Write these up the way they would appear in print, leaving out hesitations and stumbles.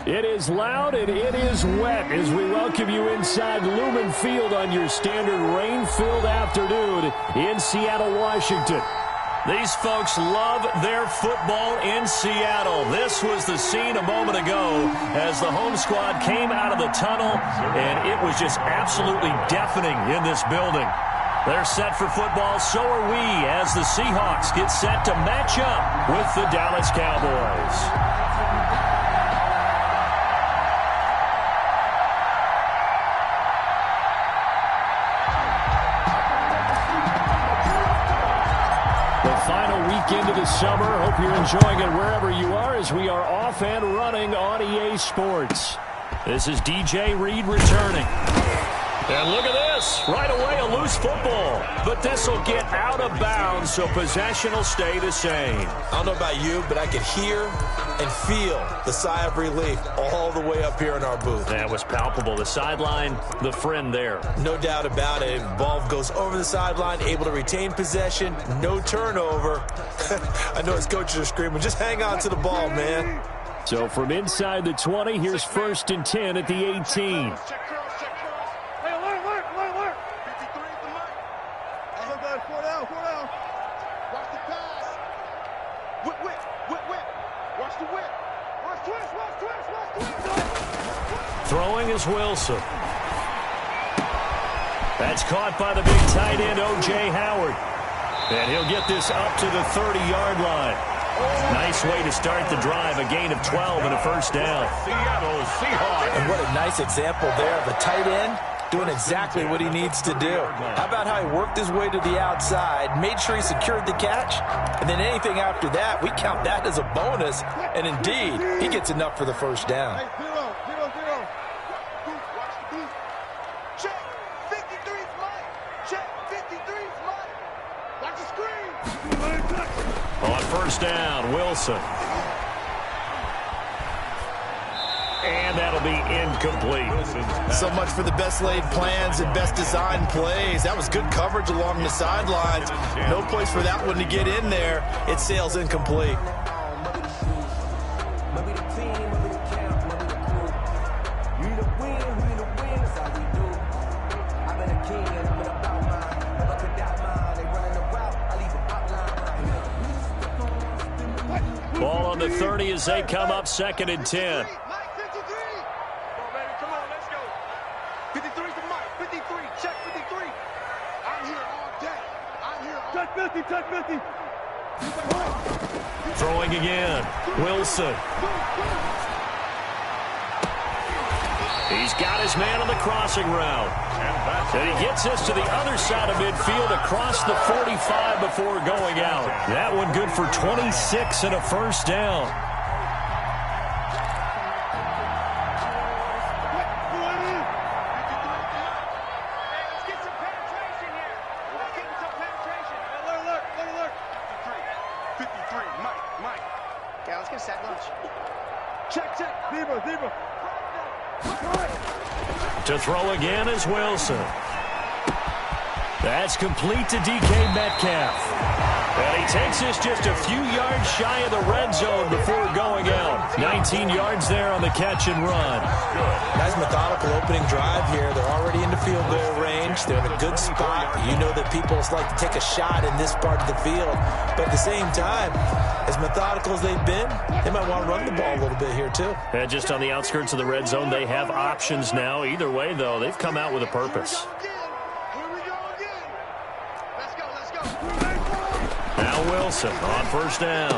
It is loud and it is wet as we welcome you inside Lumen Field on your standard rain-filled afternoon in Seattle, Washington. These folks love their football in Seattle. This was the scene a moment ago as the home squad came out of the tunnel, and it was just absolutely deafening in this building. They're set for football, so are we, as the Seahawks get set to match up with the Dallas Cowboys. Into the summer. Hope you're enjoying it wherever you are as we are off and running on EA Sports. This is DJ Reed returning. And look at this. Right away, a loose football. But this will get out of bounds, so possession will stay the same. I don't know about you, but I could hear and feel the sigh of relief all the way up here in our booth. That was palpable. The sideline, the friend there. No doubt about it. Ball goes over the sideline, able to retain possession, no turnover. I know his coaches are screaming, just hang on to the ball, man. So from inside the 20, here's 1st and 10 at the 18. Throwing is Wilson. That's caught by the big tight end, O.J. Howard. And he'll get this up to the 30-yard line. Nice way to start the drive, a gain of 12 and a first down. Seattle Seahawks. And what a nice example there of the tight end doing exactly what he needs to do. How about how he worked his way to the outside, made sure he secured the catch, and then anything after that, we count that as a bonus. And indeed, he gets enough for the first down. On first down, Wilson. And that'll be incomplete. So much for the best laid plans and best designed plays. That was good coverage along the sidelines. No place for that one to get in there. It sails incomplete. Ball on the 30 as they come up 2nd and 10. Throwing again. Wilson. He's got his man on the crossing route. And he gets us to the other side of midfield across the 45 before going out. That one good for 26 and a first down. To throw again is Wilson. That's complete to DK Metcalf. And he takes us just a few yards shy of the red zone before going out. 19 yards there on the catch and run. Nice methodical opening drive here. They're already into field goal range. They're in a good spot. You know that people like to take a shot in this part of the field. But at the same time, as methodical as they've been, they might want to run the ball a little bit here too. And just on the outskirts of the red zone, they have options now. Either way, though, they've come out with a purpose. Now Wilson on first down.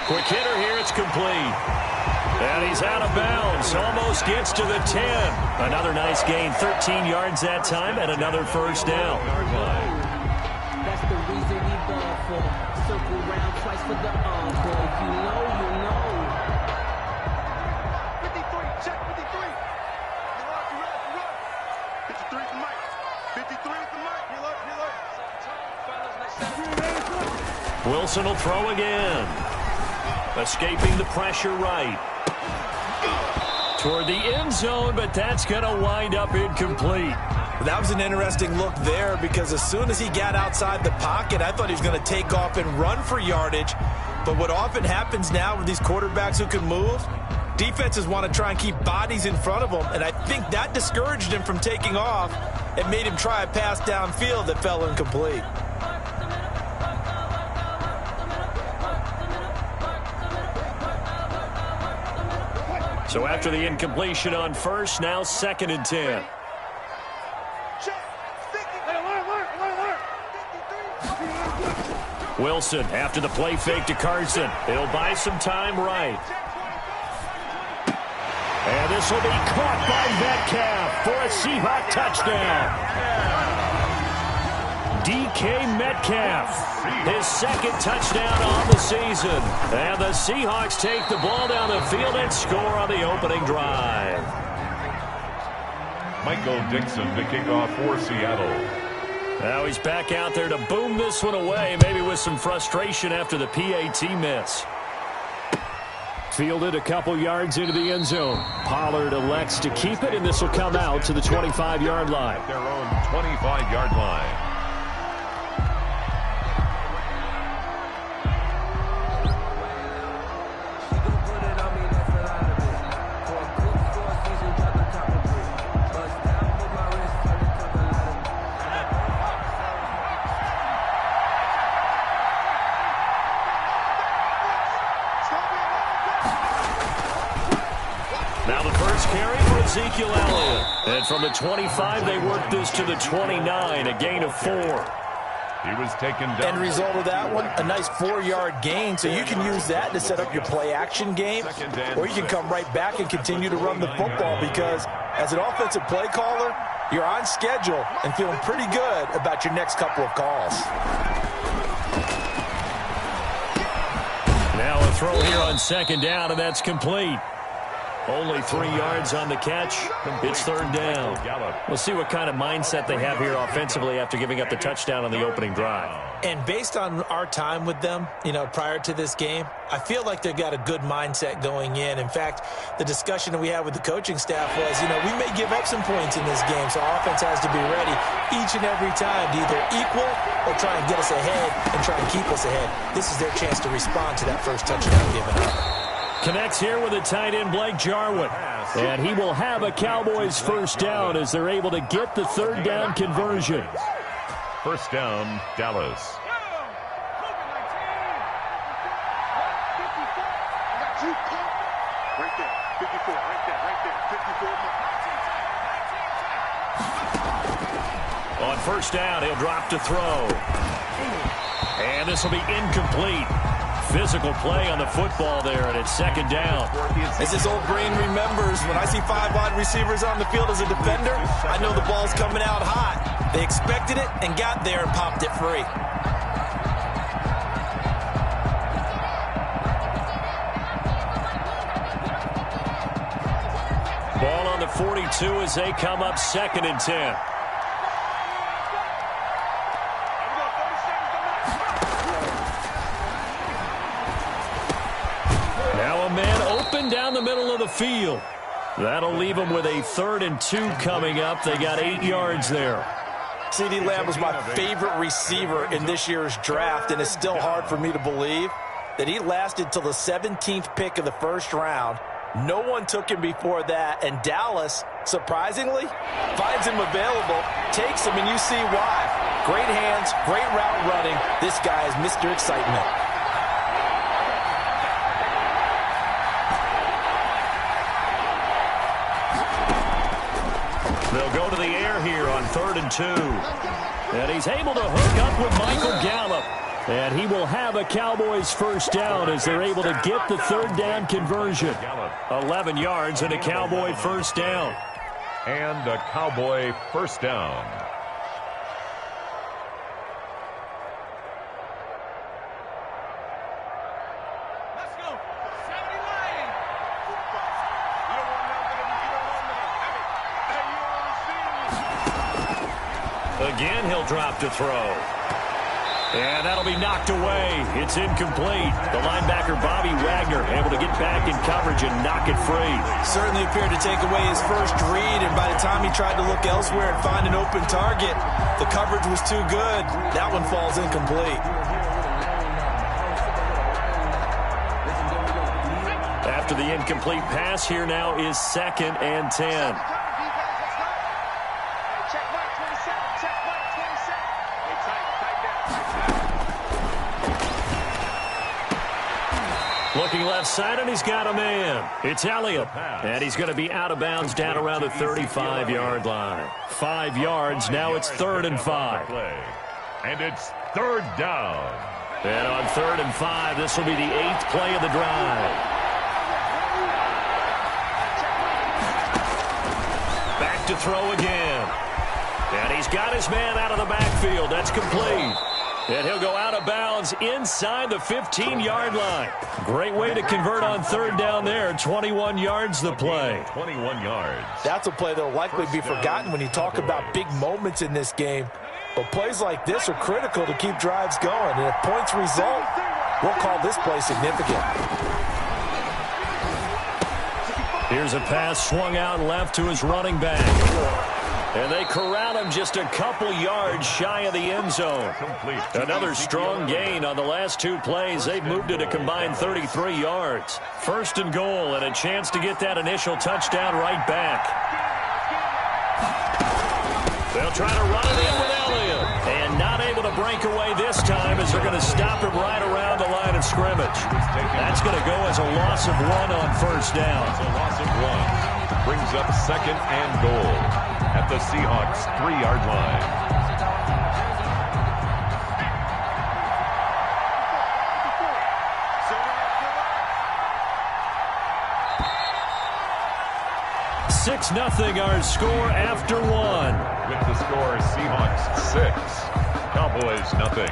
Quick hitter here, it's complete. And he's out of bounds, almost gets to the 10. Another nice gain, 13 yards that time, and another first down. That's the reason we ball for. Circle round twice for the encore. If you know, you know. 53, check 53. You're up. 53 for Mike. 53 for Mike. Heel up. Wilson will throw again. Escaping the pressure right. Toward the end zone, but that's going to wind up incomplete. That was an interesting look there because as soon as he got outside the pocket, I thought he was going to take off and run for yardage. But what often happens now with these quarterbacks who can move, Defenses want to try and keep bodies in front of them, and I think that discouraged him from taking off and made him try a pass downfield that fell incomplete. So after the incompletion on first, now 2nd and 10. Wilson after the play fake to Carson. He'll buy some time right. And this will be caught by Metcalf for a Seahawk touchdown. DK Metcalf, his 2nd touchdown on the season. And the Seahawks take the ball down the field and score on the opening drive. Michael Dixon to kick off for Seattle. Now he's back out there to boom this one away, maybe with some frustration after the PAT miss. Fielded a couple yards into the end zone. Pollard elects to keep it, and this will come out to the 25-yard line. Their own 25-yard line. Ezekiel Elliott. And from the 25, they work this to the 29, a gain of 4. He was taken down. End result of that one, a nice 4-yard gain. So you can use that to set up your play-action game, or you can come right back and continue to run the football because as an offensive play caller, you're on schedule and feeling pretty good about your next couple of calls. Now a throw here on 2nd down, and that's complete. Only 3 yards on the catch. It's 3rd down. We'll see what kind of mindset they have here offensively after giving up the touchdown on the opening drive. And based on our time with them, prior to this game, I feel like they've got a good mindset going in. In fact, the discussion that we had with the coaching staff was, we may give up some points in this game, so our offense has to be ready each and every time to either equal or try and get us ahead and try and keep us ahead. This is their chance to respond to that first touchdown given up. Connects here with the tight end, Blake Jarwin. And he will have a Cowboys first down as they're able to get the 3rd down conversion. First down, Dallas. Right there, 54, right there, 54. On first down, he'll drop to throw. And this will be incomplete. Physical play on the football there, and it's 2nd down. As his old brain remembers, when I see 5 wide receivers on the field as a defender, I know the ball's coming out hot. They expected it and got there and popped it free. Ball on the 42 as they come up 2nd and 10. Down the middle of the field. That'll leave them with a 3rd and 2 coming up. They got 8 yards there. CeeDee Lamb was my favorite receiver in this year's draft, and it's still hard for me to believe that he lasted till the 17th pick of the 1st round. No one took him before that, and Dallas, surprisingly, finds him available, takes him, and you see why. Great hands, great route running. This guy is Mr. Excitement. They'll go to the air here on 3rd and 2. And he's able to hook up with Michael Gallup. And he will have a Cowboys first down as they're able to get the 3rd down conversion. 11 yards and a Cowboy first down. And a Cowboy first down. Again, he'll drop to throw. And that'll be knocked away. It's incomplete. The linebacker, Bobby Wagner, able to get back in coverage and knock it free. Certainly appeared to take away his first read, and by the time he tried to look elsewhere and find an open target, the coverage was too good. That one falls incomplete. after the incomplete pass. Here now is 2nd and 10. Looking left side, and he's got a man. It's Elliott, and he's going to be out of bounds down around the 35-yard line. 5 yards, now it's 3rd and 5. And it's 3rd down. And on 3rd and 5, this will be the 8th play of the drive. Back to throw again. And he's got his man out of the backfield. That's complete. And he'll go out of bounds inside the 15-yard line. Great way to convert on 3rd down there. 21 yards the play. 21 yards. That's a play that will likely be forgotten when you talk about big moments in this game. But plays like this are critical to keep drives going. And if points result, we'll call this play significant. Here's a pass swung out left to his running back. And they corral him just a couple yards shy of the end zone. Another strong gain on the last 2 plays. They've moved it a combined 33 yards. 1st and goal, and a chance to get that initial touchdown right back. They'll try to run it in with Elliott. And not able to break away this time as they're going to stop him right around the line of scrimmage. That's going to go as a loss of 1 on 1st down. It's a loss of 1. Brings up 2nd and goal at the Seahawks 3-yard line. Six nothing our score after 1. With the score, Seahawks 6, Cowboys nothing.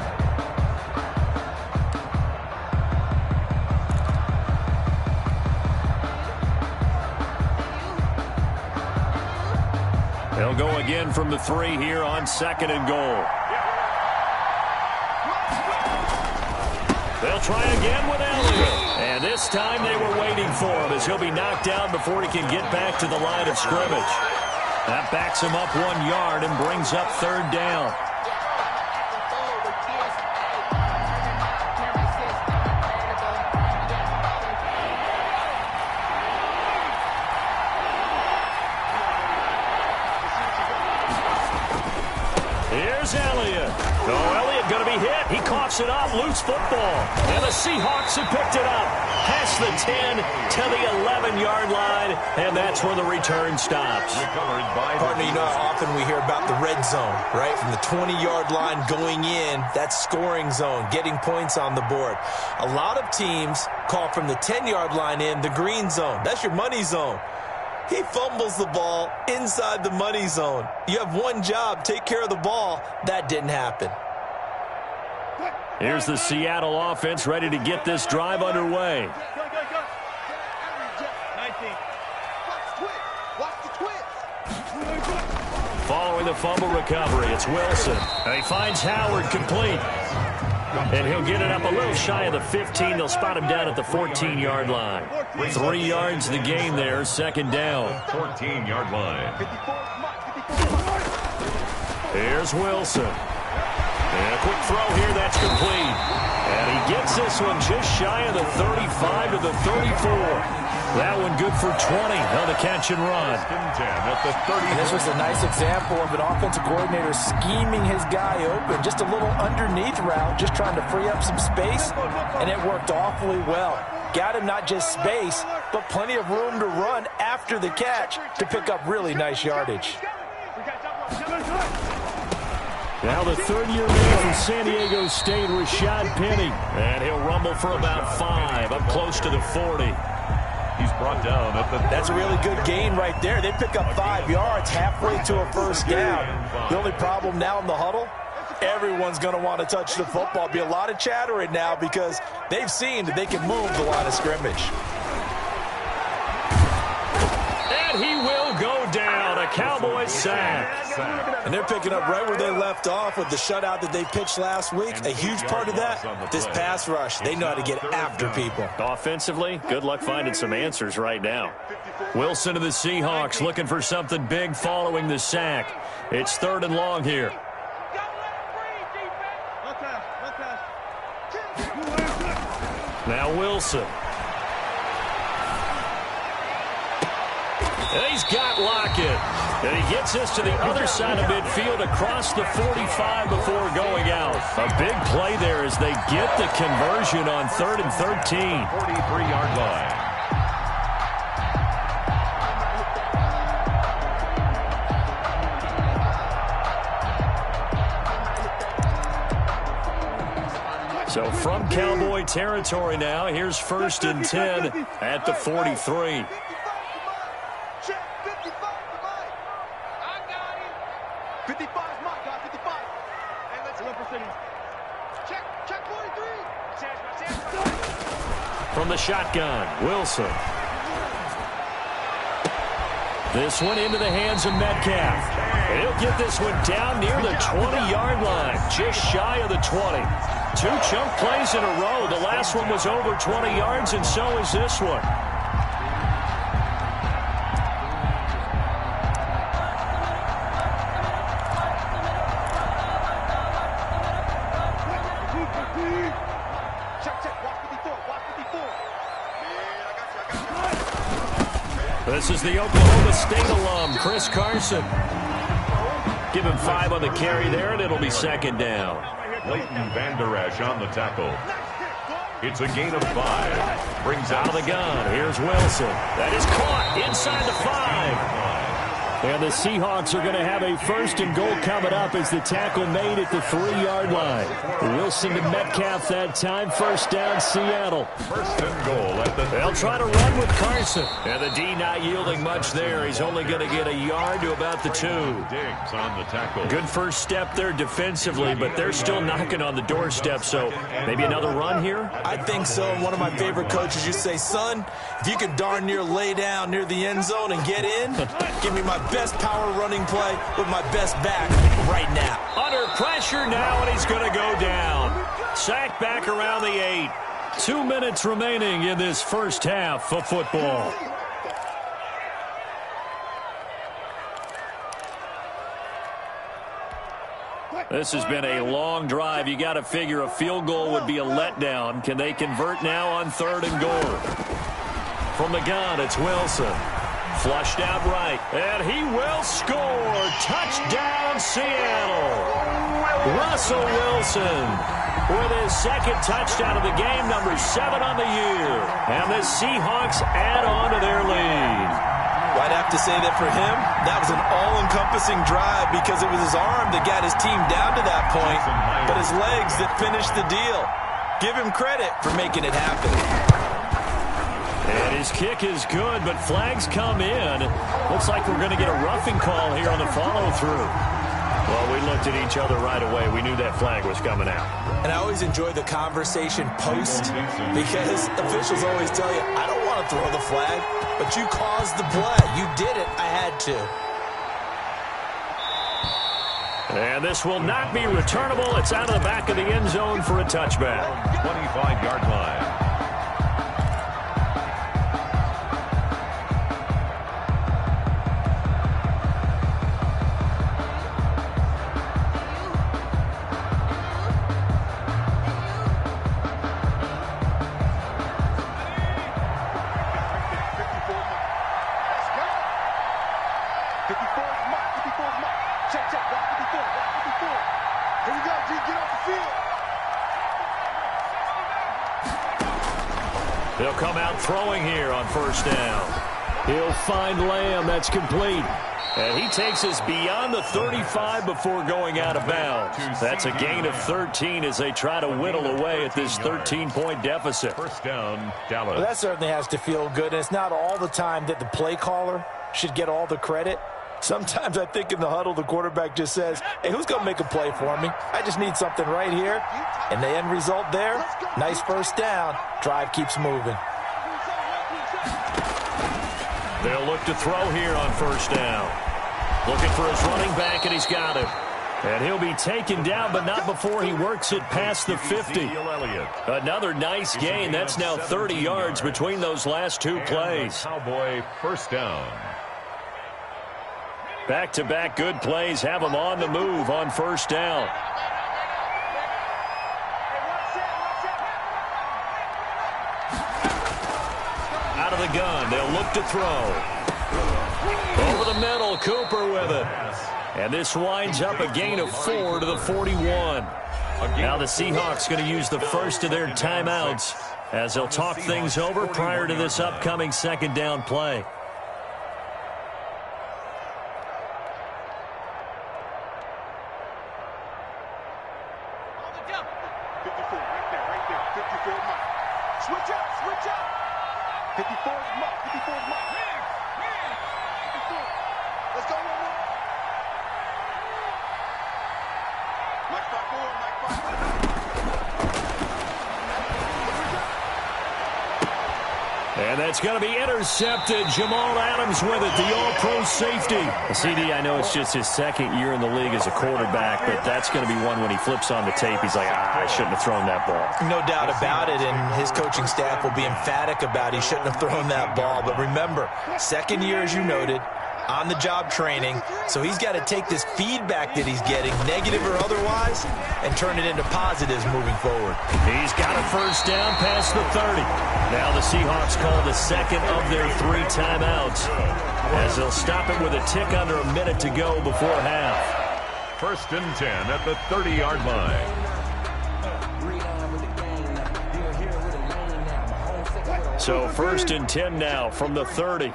They'll go again from the 3 here on 2nd and goal. They'll try again with Elliott. And this time they were waiting for him as he'll be knocked down before he can get back to the line of scrimmage. That backs him up 1 yard and brings up 3rd down. Here's Elliott. Oh, Elliott going to be hit. He coughs it up. Loose football. And the Seahawks have picked it up. Past the 10 to the 11-yard line. And that's where the return stops. Partner, you know how often we hear about the red zone, right? From the 20-yard line going in, that's scoring zone, getting points on the board. A lot of teams call from the 10-yard line in the green zone. That's your money zone. He fumbles the ball inside the money zone. You have one job, take care of the ball. That didn't happen. Here's the Seattle offense ready to get this drive underway. Following the fumble recovery, it's Wilson. And he finds Howard complete. And he'll get it up a little shy of the 15. They'll spot him down at the 14-yard line. 3 yards the gain there, 2nd down. 14-yard line. Here's Wilson. And a quick throw here, that's complete. And he gets this one just shy of the 35 to the 34. That one good for 20 on the catch and run. And this was a nice example of an offensive coordinator scheming his guy open. Just a little underneath route, just trying to free up some space, and it worked awfully well. Got him not just space, but plenty of room to run after the catch to pick up really nice yardage. Now the 3rd-year man from San Diego State, Rashad Penny. And he'll rumble for about 5, up close to the 40. He's brought down at the... That's a really good gain right there. They pick up 5 yards halfway to a 1st down. The only problem now in the huddle, everyone's going to want to touch the football. Be a lot of chattering now because they've seen that they can move the line of scrimmage. And he will go down. A Cowboys sack. And they're picking up right where they left off with the shutout that they pitched last week. A huge part of that, this pass rush. They know how to get after people. Offensively, good luck finding some answers right now. Wilson to the Seahawks looking for something big following the sack. It's 3rd and long here. Now Wilson. He's got Lockett. And he gets this to the other side of midfield across the 45 before going out. A big play there as they get the conversion on 3rd and 13. 43-yard line. So from Cowboy territory now, here's 1st and 10 at the 43. From the shotgun, Wilson. This one into the hands of Metcalf. And he'll get this one down near the 20-yard line, just shy of the 20. 2 chunk plays in a row. The last one was over 20 yards, and so is this one. This is the Oklahoma State alum, Chris Carson. Give him 5 on the carry there, and it'll be 2nd down. Leighton Vander Esch on the tackle. It's a gain of 5. Brings Out of the gun. Here's Wilson. That is caught inside the 5. And the Seahawks are going to have a 1st and goal coming up as the tackle made at the 3-yard line. Wilson to Metcalf that time. 1st down, Seattle. 1st and goal at the... They'll try to run with Carson. And the D not yielding much there. He's only going to get a yard to about the 2. Diggs on the tackle. Good first step there defensively, but they're still knocking on the doorstep. So maybe another run here? I think so. One of my favorite coaches used to say, son, if you could darn near lay down near the end zone and get in, give me my best power running play with my best back right now. Under pressure now, and he's going to go down. Sacked back around the 8. 2 minutes remaining in this first half of football. This has been a long drive. You got to figure a field goal would be a letdown. Can they convert now on 3rd and goal? From the gun, it's Wilson. Flushed out right, and he will score. Touchdown, Seattle. Russell Wilson with his 2nd touchdown of the game, number 7 on the year. And the Seahawks add on to their lead. I'd have to say that for him, that was an all-encompassing drive because it was his arm that got his team down to that point, but his legs that finished the deal. Give him credit for making it happen. And his kick is good, but flags come in. Looks like we're going to get a roughing call here on the follow-through. Well, we looked at each other right away. We knew that flag was coming out. And I always enjoy the conversation post because officials always tell you, I don't want to throw the flag, but you caused the play. You did it. I had to. And this will not be returnable. It's out of the back of the end zone for a touchback. 25-yard line. They'll come out throwing here on 1st down. He'll find Lamb. That's complete. And he takes us beyond the 35 before going out of bounds. That's a gain of 13 as they try to whittle away at this 13-point deficit. 1st down, Dallas. Well, that certainly has to feel good. And it's not all the time that the play caller should get all the credit. Sometimes I think in the huddle, the quarterback just says, hey, who's going to make a play for me? I just need something right here. And the end result there, nice 1st down. Drive keeps moving. They'll look to throw here on 1st down. Looking for his running back, and he's got him. And he'll be taken down, but not before he works it past the 50. Another nice gain. That's now 30 yards between those last 2 plays. Cowboy 1st down. Back-to-back good plays have him on the move on 1st down. Out of the gun, they'll look to throw. Over the middle, Cooper with it. And this winds up a gain of 4 to the 41. Now the Seahawks going to use the first of their timeouts as they'll talk things over prior to this upcoming second down play. Switch up, switch up. 54 is Mike, 54 is Mike. 54. Let's go, one more. Mike 5-4, Mike 5. And that's going to be intercepted. Jamal Adams with it, the all-pro safety. CD, I know it's just his second year in the league as a quarterback, but that's going to be one when he flips on the tape. He's like, I shouldn't have thrown that ball. No doubt about it, and his coaching staff will be emphatic about he shouldn't have thrown that ball. But remember, second year, as you noted, on-the-job training, so he's got to take this feedback that he's getting, negative or otherwise, and turn it into positives moving forward. He's got a first down past the 30. Now the Seahawks call the second of their 3 timeouts as they'll stop it with a tick under a minute to go before half. 1st and 10 at the 30-yard line. So 1st and 10 now from the 30.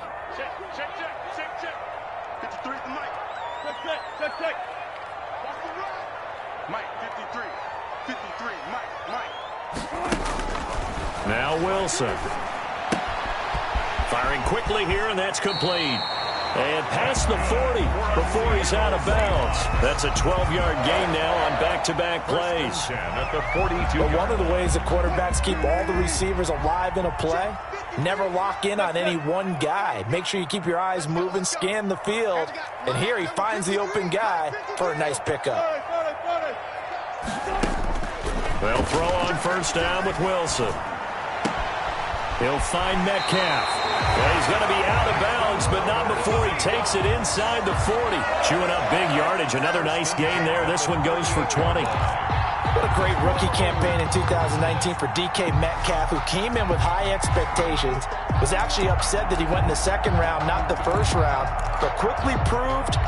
Now Wilson. Firing quickly here, and that's complete. And past the 40 before he's out of bounds. That's a 12-yard gain now on back-to-back plays. At the 42. But one of the ways the quarterbacks keep all the receivers alive in a play, never lock in on any one guy. Make sure you keep your eyes moving, scan the field. And here he finds the open guy for a nice pickup. They'll throw on first down with Wilson. He'll find Metcalf. Well, he's going to be out of bounds, but not before he takes it inside the 40. Chewing up big yardage. Another nice gain there. This one goes for 20. What a great rookie campaign in 2019 for DK Metcalf, who came in with high expectations, was actually upset that he went in the second round, not the first round, but quickly proved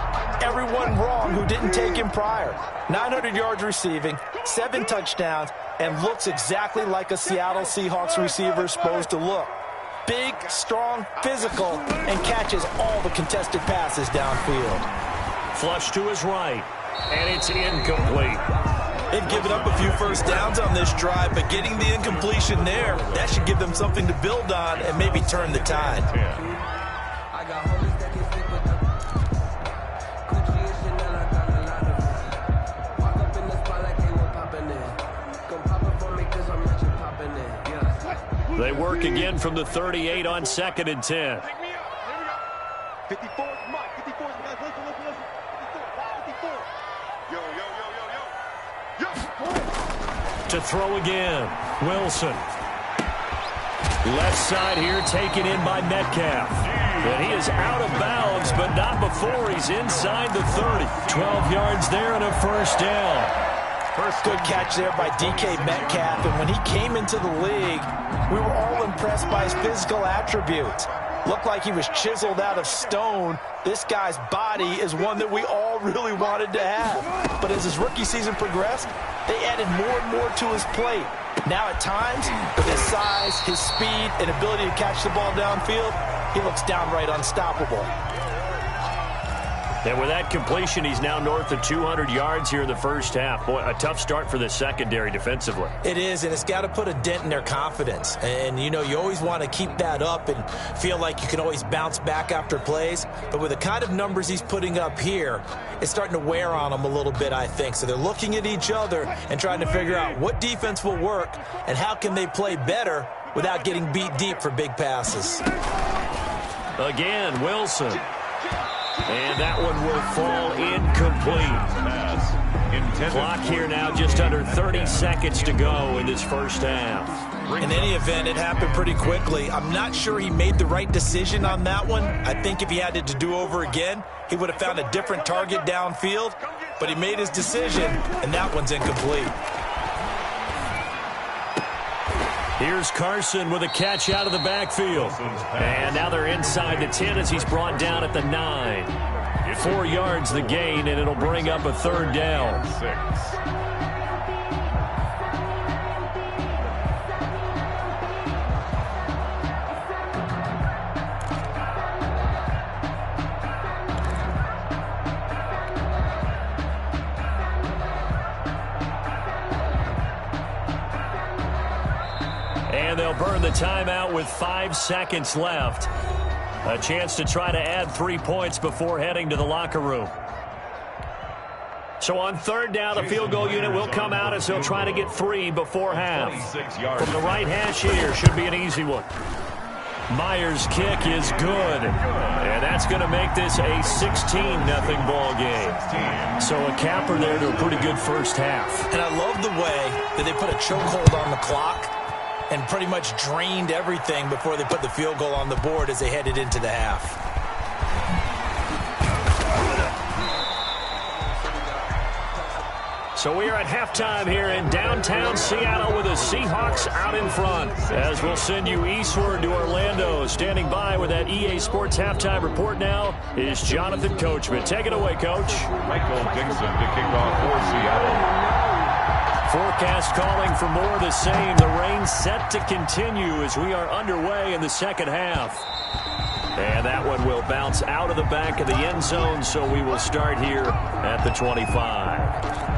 everyone wrong who didn't take him prior. 900 yards receiving, 7 touchdowns, and looks exactly like a Seattle Seahawks receiver is supposed to look. Big, strong, physical, and catches all the contested passes downfield. Flush to his right, and it's incomplete. They've given up a few first downs on this drive, but getting the incompletion there, that should give them something to build on and maybe turn the tide. They work again from the 38 on 2nd and 10. 54 is Mike. 54 is Mike. Listen. 54. Yo. To throw again, Wilson. Left side here taken in by Metcalf. And he is out of bounds, but not before he's inside the 30. 12 yards there and a first down. Good catch there by DK Metcalf, and when he came into the league, we were all impressed by his physical attributes. Looked like he was chiseled out of stone. This guy's body is one that we all really wanted to have. But as his rookie season progressed, they added more and more to his plate. Now at times, with his size, his speed, and ability to catch the ball downfield, he looks downright unstoppable. And with that completion, he's now north of 200 yards here in the first half. Boy, a tough start for the secondary defensively. It is, and it's got to put a dent in their confidence. And, you know, you always want to keep that up and feel like you can always bounce back after plays. But with the kind of numbers he's putting up here, it's starting to wear on them a little bit, I think. So they're looking at each other and trying to figure out what defense will work and how can they play better without getting beat deep for big passes. Again, Wilson. And that one will fall incomplete. Clock here now just under 30 seconds to go in this first half. In any event, it happened pretty quickly. I'm not sure he made the right decision on that one. I think if he had it to do over again, he would have found a different target downfield. But he made his decision, and that one's incomplete. Here's Carson with a catch out of the backfield. And now they're inside the 10 as he's brought down at the 9. 4 yards the gain, and it'll bring up a 3rd down. 6. And they'll burn the timeout with 5 seconds left. A chance to try to add 3 points before heading to the locker room. So on 3rd down, the field goal unit will come out as they'll try to get 3 before half. From the right hash here, should be an easy one. Myers' kick is good. And that's going to make this a 16-0 ball game. So a capper there to a pretty good first half. And I love the way that they put a chokehold on the clock and pretty much drained everything before they put the field goal on the board as they headed into the half. So we are at halftime here in downtown Seattle with the Seahawks out in front. As we'll send you eastward to Orlando. Standing by with that EA Sports halftime report now is Jonathan Coachman. Take it away, Coach. Michael Dixon to kick off for Seattle. Forecast calling for more of the same. The rain set to continue as we are underway in the second half. And that one will bounce out of the back of the end zone, so we will start here at the 25.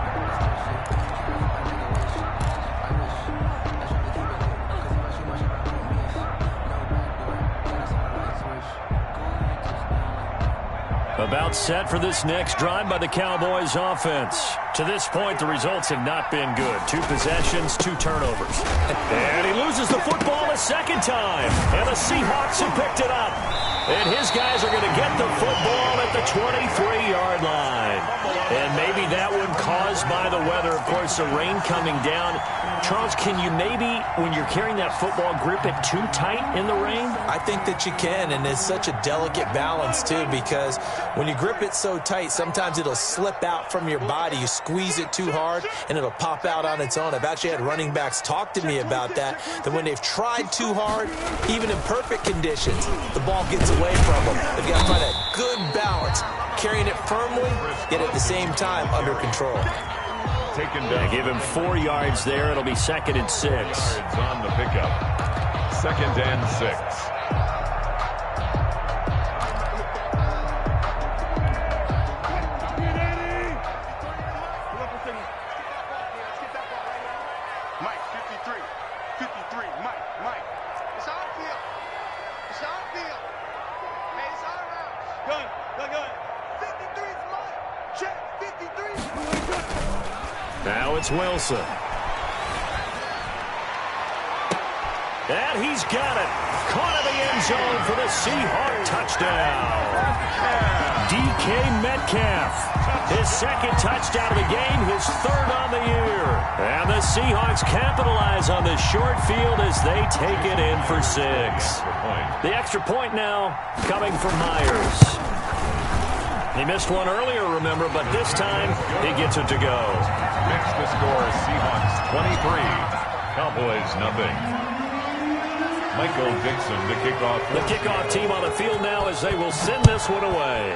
About set for this next drive by the Cowboys offense. To this point, the results have not been good. 2 possessions, 2 turnovers. And he loses the football a second time. And the Seahawks have picked it up. And his guys are going to get the football at the 23-yard line. And maybe that one caused by the weather. Of course, the rain coming down. Charles, can you maybe, when you're carrying that football, grip it too tight in the rain? I think that you can, and it's such a delicate balance, too, because when you grip it so tight, sometimes it'll slip out from your body. You squeeze it too hard, and it'll pop out on its own. I've actually had running backs talk to me about that when they've tried too hard, even in perfect conditions, the ball gets away from them. They've got to find a good balance, carrying it firmly, yet at the same time under control. Taken down. Give him 4 yards there. It'll be 2nd and 6. Yards on the pickup. 2nd and 6. Mike, 53. 53. Mike. It's on field. It's on field. Hey, it's all around. Good. 53's Mike. Check. 53's Mike. Now it's Wilson. And he's got it. Caught in the end zone for the Seahawk touchdown. DK Metcalf. His 2nd touchdown of the game, his 3rd on the year. And the Seahawks capitalize on this short field as they take it in for 6. The extra point now coming from Myers. He missed one earlier, remember, but this time he gets it to go. Next the score, Seahawks 23, Cowboys 0. Michael Dixon to kick off. The kickoff team on the field now as they will send this one away.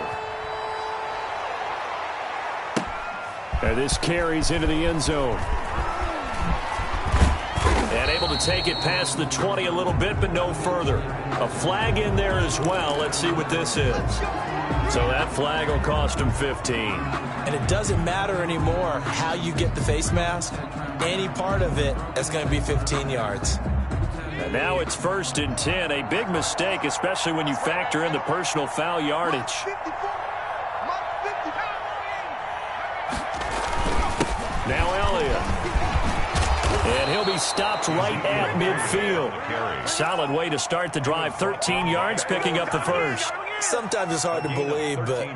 And this carries into the end zone. And able to take it past the 20 a little bit, but no further. A flag in there as well. Let's see what this is. So that flag will cost him 15. And it doesn't matter anymore how you get the face mask. Any part of it is going to be 15 yards. And now it's 1st and 10. A big mistake, especially when you factor in the personal foul yardage. Now Elliott. And he'll be stopped right at midfield. Solid way to start the drive. 13 yards, picking up the 1st. Sometimes it's hard to believe, but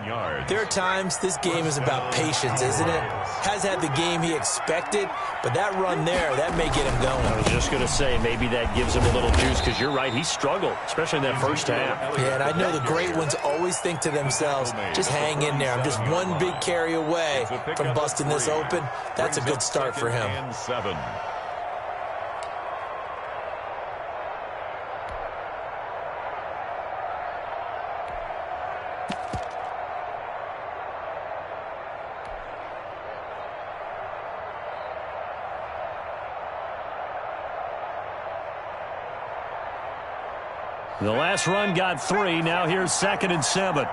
there are times this game is about patience, isn't it? Has had the game he expected, but that run there, that may get him going. I was just going to say, maybe that gives him a little juice, because you're right, he struggled, especially in that first half. Yeah, and I know the great ones always think to themselves, just hang in there. I'm just one big carry away from busting this open. That's a good start for him. The last run got 3. Now here's 2nd and 7.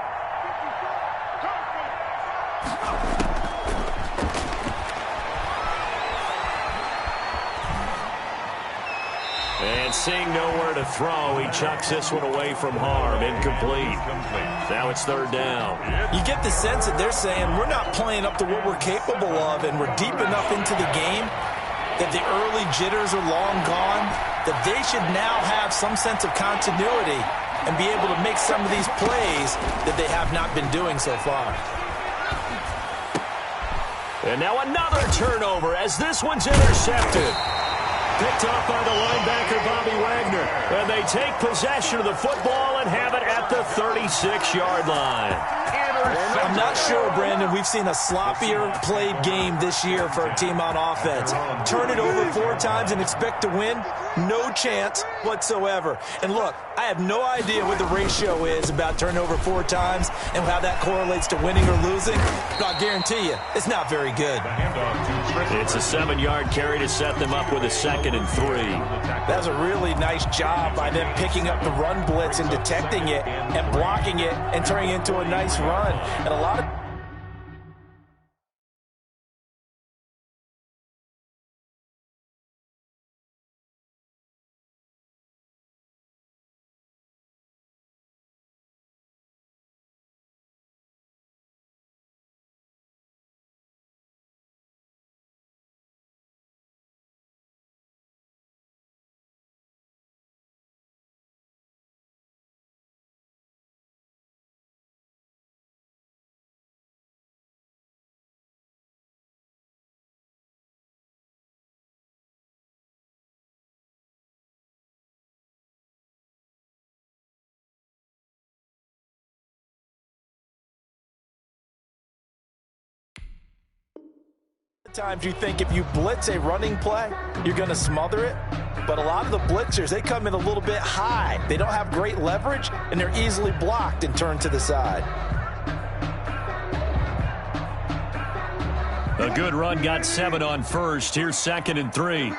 And seeing nowhere to throw, he chucks this one away from harm. Incomplete. Now it's 3rd down. You get the sense that they're saying we're not playing up to what we're capable of, and we're deep enough into the game that the early jitters are long gone, that they should now have some sense of continuity and be able to make some of these plays that they have not been doing so far. And now another turnover as this one's intercepted. Picked up by the linebacker, Bobby Wagner. And they take possession of the football and have it at the 36-yard line. I'm not sure, Brandon, we've seen a sloppier played game this year for a team on offense. Turn it over 4 times and expect to win? No chance whatsoever. And look, I have no idea what the ratio is about turnover 4 times and how that correlates to winning or losing. But I guarantee you, it's not very good. It's a 7-yard carry to set them up with a 2nd and 3. That was a really nice job by them picking up the run blitz and detecting it and blocking it and turning it into a nice run. And a lot of times you think if you blitz a running play, you're going to smother it. But a lot of the blitzers, they come in a little bit high. They don't have great leverage, and they're easily blocked and turned to the side. A good run got 7 on first. Here's 2nd and 3.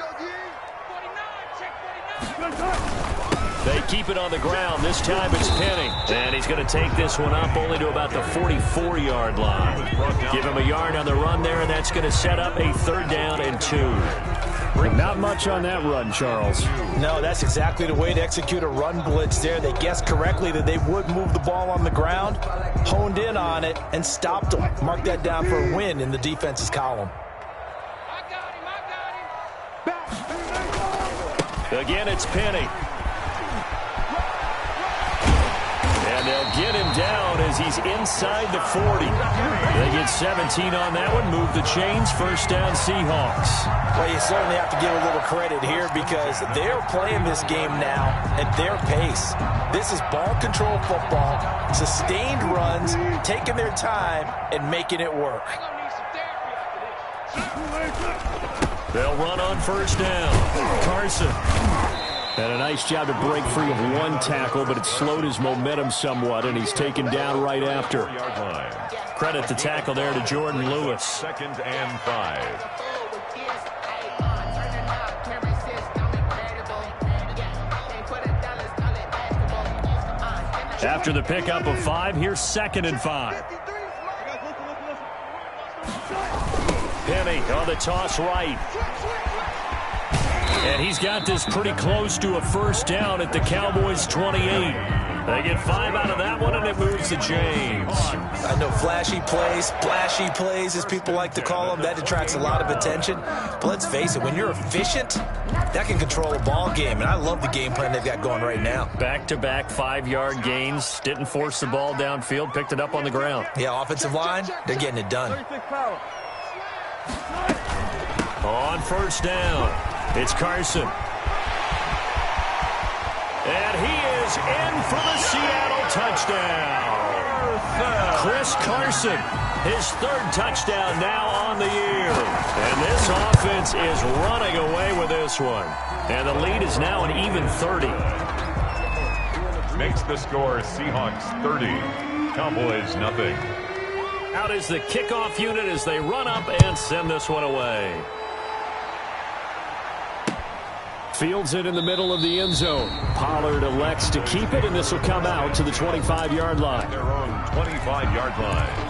They keep it on the ground. This time it's Penny. And he's going to take this one up only to about the 44-yard line. Give him a yard on the run there, and that's going to set up a 3rd down and 2. Not much on that run, Charles. No, that's exactly the way to execute a run blitz there. They guessed correctly that they would move the ball on the ground, honed in on it, and stopped them. Mark that down for a win in the defense's column. Again, it's Penny. And they'll get him down as he's inside the 40. They get 17 on that one, move the chains, 1st down Seahawks. Well, you certainly have to give a little credit here because they're playing this game now at their pace. This is ball control football, sustained runs, taking their time and making it work. They'll run on 1st down. Carson. And a nice job to break free of 1 tackle, but it slowed his momentum somewhat, and he's taken down right after. Credit the tackle there to Jordan Lewis. 2nd and 5. After the pickup of 5, here's 2nd and 5. Penny on the toss right. And he's got this pretty close to a 1st down at the Cowboys' 28. They get 5 out of that one, and it moves the chains. I know flashy plays, as people like to call them, that attracts a lot of attention. But let's face it, when you're efficient, that can control a ball game. And I love the game plan they've got going right now. Back-to-back 5-yard gains. Didn't force the ball downfield. Picked it up on the ground. Yeah, offensive line, they're getting it done. On 1st down. It's Carson. And he is in for the Seattle touchdown. Chris Carson, his 3rd touchdown now on the year. And this offense is running away with this one. And the lead is now an even 30. Makes the score Seahawks 30, Cowboys nothing. Out is the kickoff unit as they run up and send this one away. Fields it in the middle of the end zone. Pollard elects to keep it, and this will come out to the 25-yard line. Their own 25-yard line.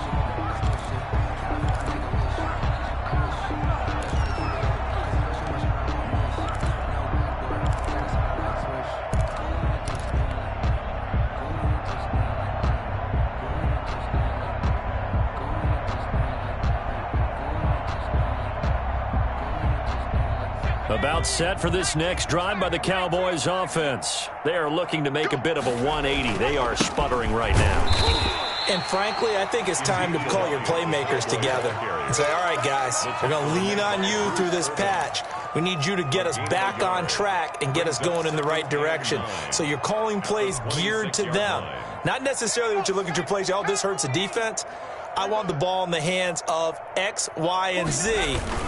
About set for this next drive by the Cowboys offense. They are looking to make a bit of a 180. They are sputtering right now. And frankly, I think it's time to call your playmakers together and say, all right, guys, we're going to lean on you through this patch. We need you to get us back on track and get us going in the right direction. So you're calling plays geared to them. Not necessarily what you look at your plays, oh, this hurts the defense. I want the ball in the hands of X, Y, and Z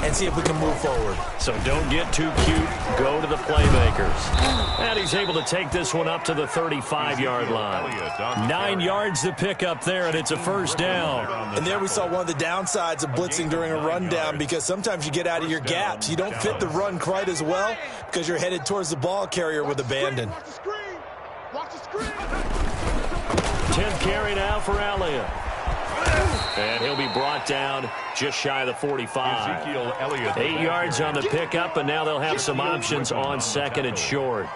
and see if we can move forward. So don't get too cute. Go to the playmakers. And he's able to take this one up to the 35-yard line. 9 yards to pick up there, and it's a first down. And there we saw one of the downsides of blitzing during a rundown, because sometimes you get out of your gaps. You don't fit the run quite as well because you're headed towards the ball carrier with abandon. Watch the screen. 10th carry now for Elliott. And he'll be brought down just shy of the 45. Ezekiel Elliott. 8 yards on the pickup, and now they'll have some options on second and short.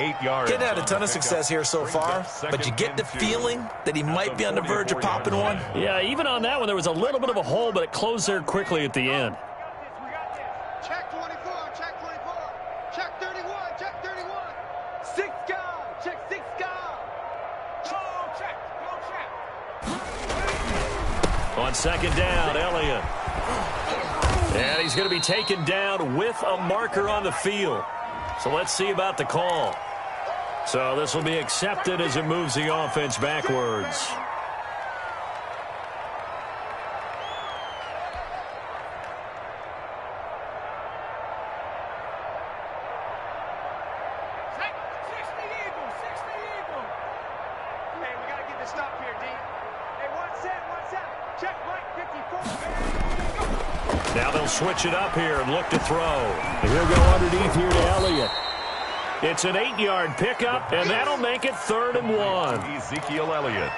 8 yards. Getting had a ton of success here so far, but you get the feeling that he might be on the verge of popping one. Yeah, even on that one, there was a little bit of a hole, but it closed there quickly at the end. Check 24, check 24, check 31, check 31. 6 guard, check 6 guard. Go check, go check. On second down, Elliott. And he's going to be taken down with a marker on the field. So let's see about the call. So this will be accepted as it moves the offense backwards. Now they'll switch it up here and look to throw. And he'll go underneath here to Elliott. It's an 8-yard pickup, and that'll make it 3rd and 1. Ezekiel Elliott.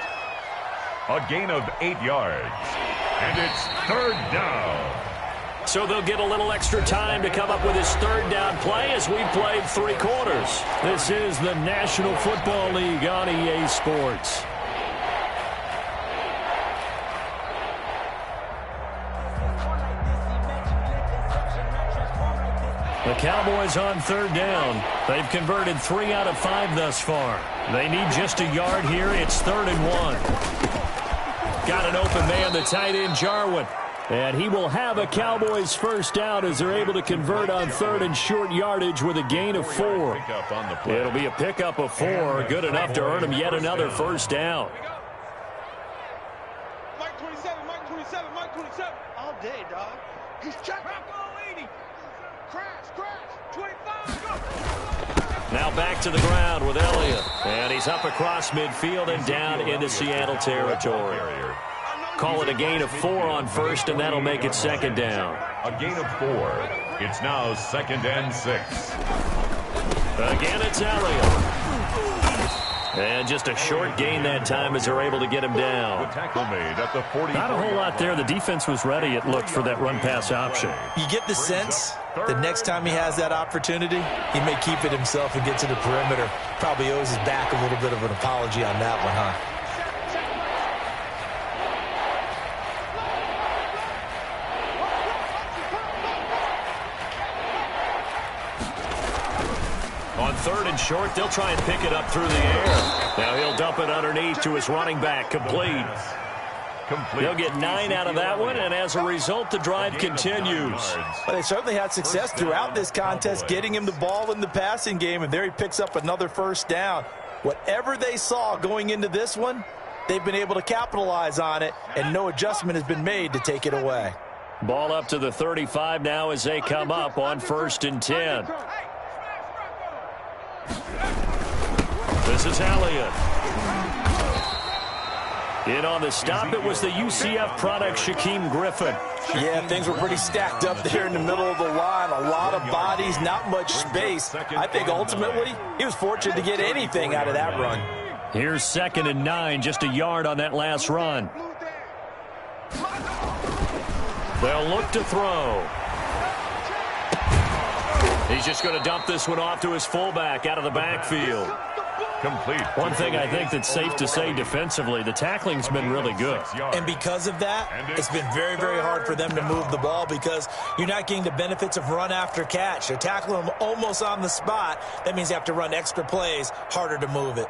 A gain of 8 yards. And it's 3rd down. So they'll get a little extra time to come up with his 3rd down play as we've played 3 quarters. This is the National Football League on EA Sports. The Cowboys on 3rd down. They've converted 3 out of 5 thus far. They need just a yard here. It's 3rd and 1. Got an open man, the tight end, Jarwin. And he will have a Cowboys first down as they're able to convert on 3rd and short yardage with a gain of 4. It'll be a pickup of 4, good enough to earn him yet another first down. Mike 27, Mike 27, Mike 27. All day, dog. He's checking. Crash, 25, go. Now back to the ground with Elliott. And he's up across midfield and down into Seattle territory. Call it a gain of 4 on first, and that'll make it 2nd down. A gain of 4. It's now 2nd and 6. Again, it's Elliott. And just a short gain that time as they're able to get him down. The tackle made at the 40. Not a whole lot there. The defense was ready, it looked, for that run-pass option. You get the sense the next time he has that opportunity, he may keep it himself and get to the perimeter. Probably owes his back a little bit of an apology on that one, huh? On 3rd and short, they'll try and pick it up through the air. Now he'll dump it underneath to his running back, complete. They'll get 9 out of that one, and as a result, the drive continues. But they certainly had success throughout this contest, getting him the ball in the passing game, and there he picks up another first down. Whatever they saw going into this one, they've been able to capitalize on it, and no adjustment has been made to take it away. Ball up to the 35 now as they come up on 1st and 10. This is Elliott. In on the stop, it was the UCF product, Shaquem Griffin. Yeah, things were pretty stacked up there in the middle of the line. A lot of bodies, not much space. I think ultimately he was fortunate to get anything out of that run. Here's 2nd and 9, just a yard on that last run. They'll look to throw. He's just going to dump this one off to his fullback out of the backfield. Complete. One thing I think that's safe to say defensively, the tackling's been really good. And because of that, it's been very, very hard for them to move the ball because you're not getting the benefits of run after catch. They're tackling them almost on the spot. That means you have to run extra plays, harder to move it.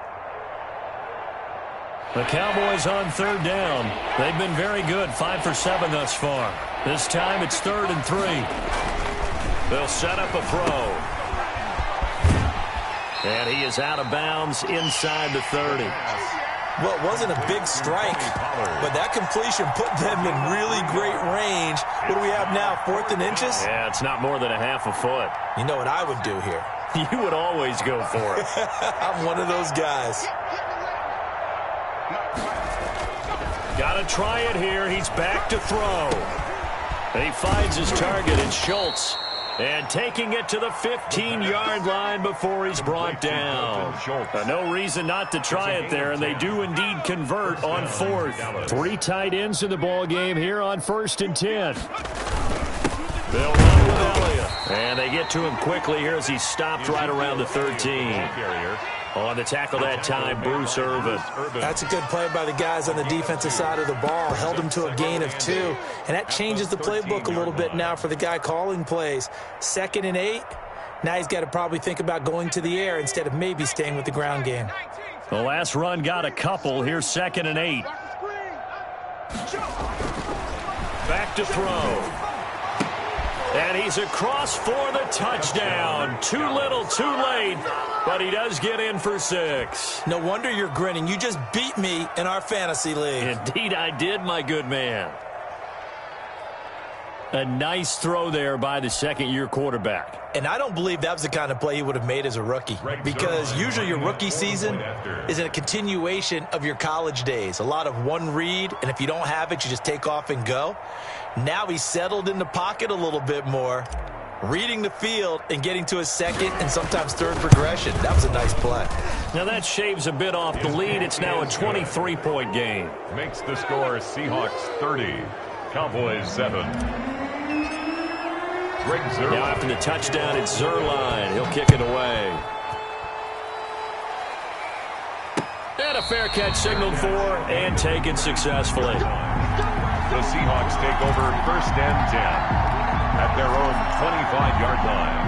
The Cowboys on 3rd down. They've been very good, 5 for 7 thus far. This time it's 3rd and 3. They'll set up a throw. And he is out of bounds inside the 30. Well, it wasn't a big strike, but that completion put them in really great range. What do we have now, 4th and inches? Yeah, it's not more than a half a foot. You know what I would do here? You would always go for it. I'm one of those guys. Got to try it here. He's back to throw. He finds his target in Schultz. And taking it to the 15-yard line before he's brought down. No reason not to try it there, and they do indeed convert on 4th. 3 tight ends in the ball game here on 1st and 10. They'll run with Elliott. And they get to him quickly here as he stopped right around the 13. On the tackle that time, Bruce Irvin. That's a good play by the guys on the defensive side of the ball. Held him to a gain of 2. And that changes the playbook a little bit now for the guy calling plays. 2nd and 8. Now he's got to probably think about going to the air instead of maybe staying with the ground game. The last run got a couple. Here's 2nd and 8. Back to throw. And he's across for the touchdown. Too little, too late. But he does get in for 6. No wonder you're grinning. You just beat me in our fantasy league. Indeed I did, my good man. A nice throw there by the 2nd-year quarterback. And I don't believe that was the kind of play he would have made as a rookie. Because usually your rookie season is a continuation of your college days. A lot of one read, and if you don't have it, you just take off and go. Now he's settled in the pocket a little bit more, reading the field and getting to his 2nd and sometimes 3rd progression. That was a nice play. Now that shaves a bit off the lead. It's now a 23-point game. Makes the score Seahawks 30, Cowboys 7. Now after the touchdown, it's Zerline. He'll kick it away. And a fair catch signaled for and taken successfully. The Seahawks take over 1st and 10 at their own 25-yard line.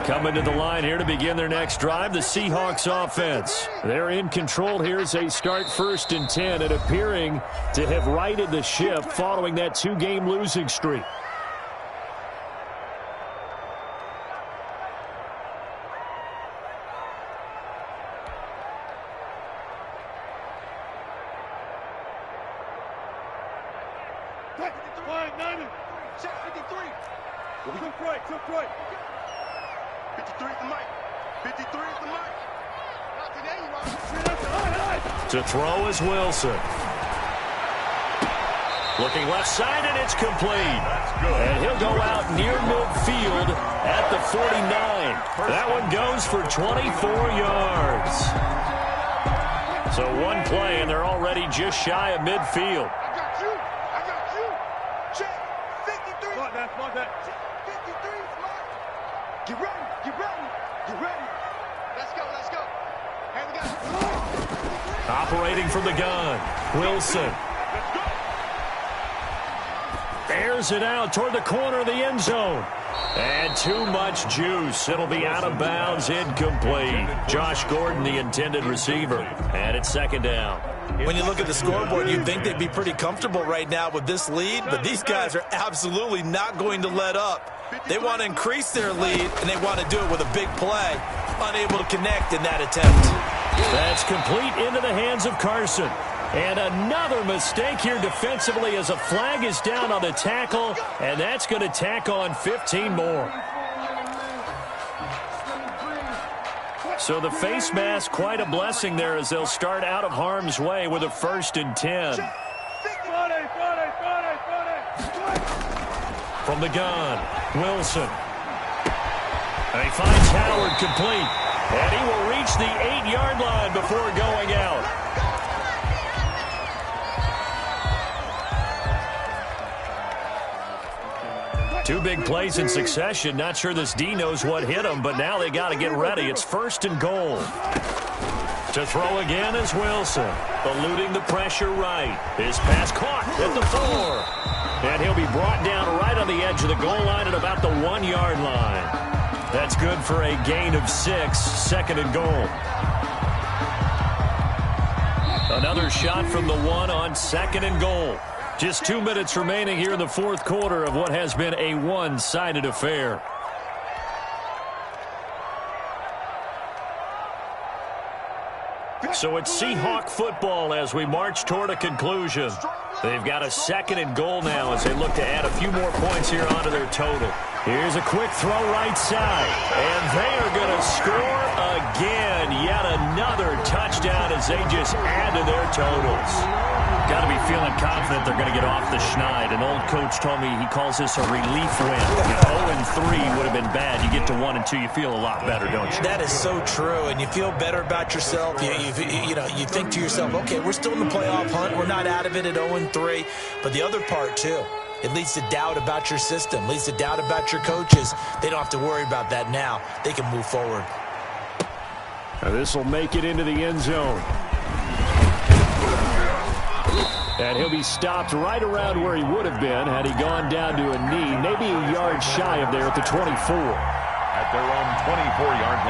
Coming to the line here to begin their next drive, the Seahawks offense. They're in control here as they start 1st and 10 and appearing to have righted the ship following that 2-game losing streak. Took right. 53 is the mic. 53 is the mic. To throw is Wilson. Looking left side, and it's complete. And he'll go out near midfield at the 49. That one goes for 24 yards. So one play, and they're already just shy of midfield. I got you. Check. 53. Mark that. 53 is mine. Get ready. Let's go. Hey, we got Operating from the gun, Wilson. Airs it out toward the corner of the end zone. And too much juice. It'll be out of bounds, incomplete. Josh Gordon, the intended receiver. And it's 2nd down. When you look at the scoreboard, you'd think they'd be pretty comfortable right now with this lead, but these guys are absolutely not going to let up. They want to increase their lead, and they want to do it with a big play. Unable to connect in that attempt. That's complete into the hands of Carson. And another mistake here defensively as a flag is down on the tackle, and that's going to tack on 15 more. So the face mask, quite a blessing there as they'll start out of harm's way with a 1st and 10. From the gun, Wilson. And he finds Howard complete. And he will reach the 8-yard line before going out. Two big plays in succession. Not sure this D knows what hit him, but now they got to get ready. It's 1st and goal. To throw again is Wilson, eluding the pressure right. His pass caught at the 4. And he'll be brought down right on the edge of the goal line at about the 1-yard line. That's good for a gain of 6, 2nd and goal. Another shot from the 1 on 2nd and goal. Just 2 minutes remaining here in the 4th quarter of what has been a one-sided affair. So it's Seahawk football as we march toward a conclusion. They've got a 2nd and goal now as they look to add a few more points here onto their total. Here's a quick throw right side. And they are going to score again. Yet another touchdown as they just add to their totals. Got to be feeling confident they're going to get off the schneid. An old coach told me he calls this a relief win. If 0-3 would have been bad, you get to 1 and 2, you feel a lot better, don't you? That is so true, and you feel better about yourself. You think to yourself, okay, we're still in the playoff hunt. We're not out of it at 0-3. But the other part, too, it leads to doubt about your system, leads to doubt about your coaches. They don't have to worry about that now. They can move forward. This will make it into the end zone. And he'll be stopped right around where he would have been had he gone down to a knee, maybe a yard shy of there at the 24. At their own 24-yard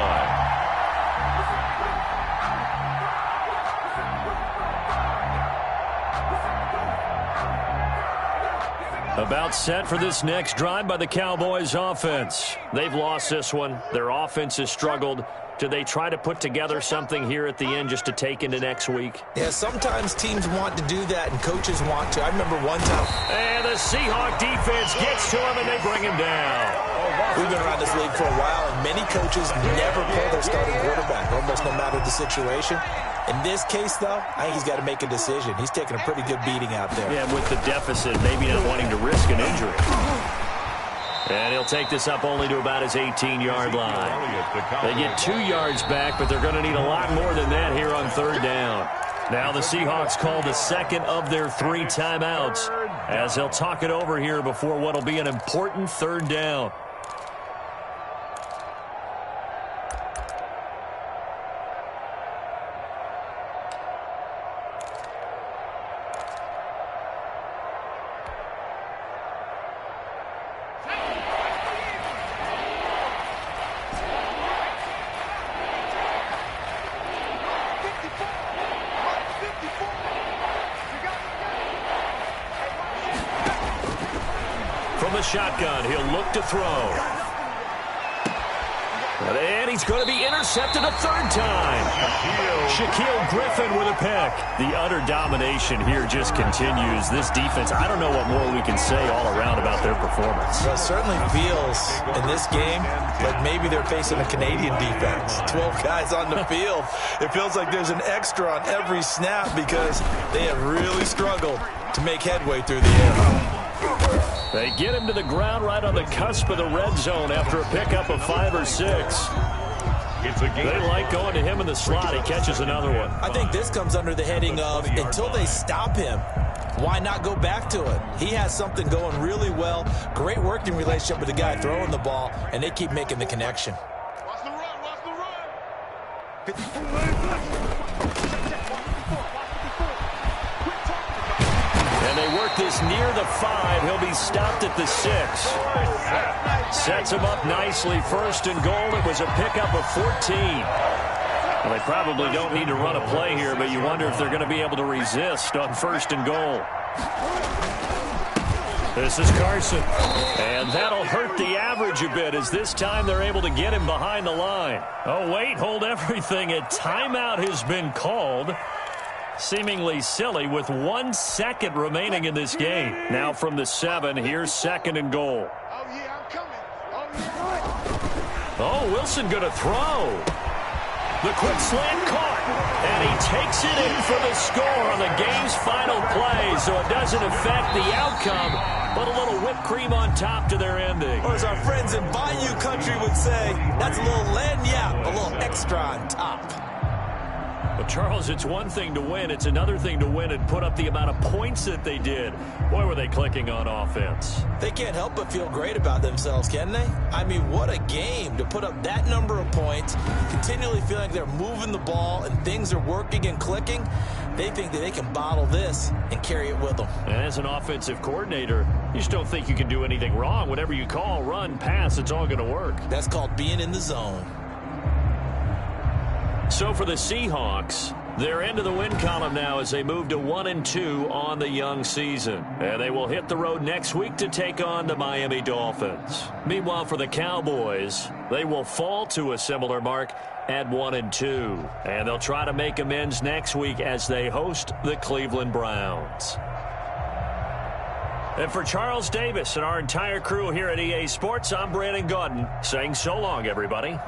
line. About set for this next drive by the Cowboys offense. They've lost this one. Their offense has struggled. Do they try to put together something here at the end just to take into next week? Yeah, sometimes teams want to do that and coaches want to. I remember one time. And the Seahawk defense gets to him and they bring him down. We've been around this league for a while, and many coaches never pull their starting quarterback, almost no matter the situation. In this case, though, I think he's got to make a decision. He's taking a pretty good beating out there. Yeah, with the deficit, maybe not wanting to risk an injury. And he'll take this up only to about his 18-yard line. They get 2 yards back, but they're going to need a lot more than that here on 3rd down. Now the Seahawks call the 2nd of their 3 timeouts as they'll talk it over here before what will be an important 3rd down. Shotgun, he'll look to throw. And he's going to be intercepted a 3rd time. Shaquille Griffin with a pick. The utter domination here just continues. This defense, I don't know what more we can say all around about their performance. Well, it certainly feels in this game like maybe they're facing a Canadian defense. 12 guys on the field. It feels like there's an extra on every snap because they have really struggled to make headway through the air. They get him to the ground right on the cusp of the red zone after a pickup of 5 or 6. They like going to him in the slot. He catches another one. I think this comes under the heading of until they stop him, why not go back to it? He has something going really well. Great working relationship with the guy throwing the ball, and they keep making the connection. Watch the run, watch the run. And they work this near the 5. He'll be stopped at the 6. Sets him up nicely. 1st and goal. It was a pickup of 14. Well, they probably don't need to run a play here, but you wonder if they're going to be able to resist on 1st and goal. This is Carson. And that'll hurt the average a bit as this time they're able to get him behind the line. Oh, wait, hold everything. A timeout has been called. Seemingly silly with 1 second remaining in this game. Now from the 7, here's 2nd and goal. Oh, yeah, I'm coming. Oh, yeah. Oh, Wilson going to throw. The quick slant caught. And he takes it in for the score on the game's final play, so it doesn't affect the outcome, but a little whipped cream on top to their ending. Or as our friends in Bayou Country would say, that's a little lagniappe, a little extra on top. Well, Charles, it's one thing to win. It's another thing to win and put up the amount of points that they did. Boy, were they clicking on offense. They can't help but feel great about themselves, can they? I mean, what a game to put up that number of points, continually feeling like they're moving the ball and things are working and clicking. They think that they can bottle this and carry it with them. And as an offensive coordinator, you just don't think you can do anything wrong. Whatever you call, run, pass, it's all going to work. That's called being in the zone. So for the Seahawks, they're into the win column now as they move to 1-2 on the young season. And they will hit the road next week to take on the Miami Dolphins. Meanwhile, for the Cowboys, they will fall to a similar mark at 1-2. And they'll try to make amends next week as they host the Cleveland Browns. And for Charles Davis and our entire crew here at EA Sports, I'm Brandon Gaudin saying so long, everybody.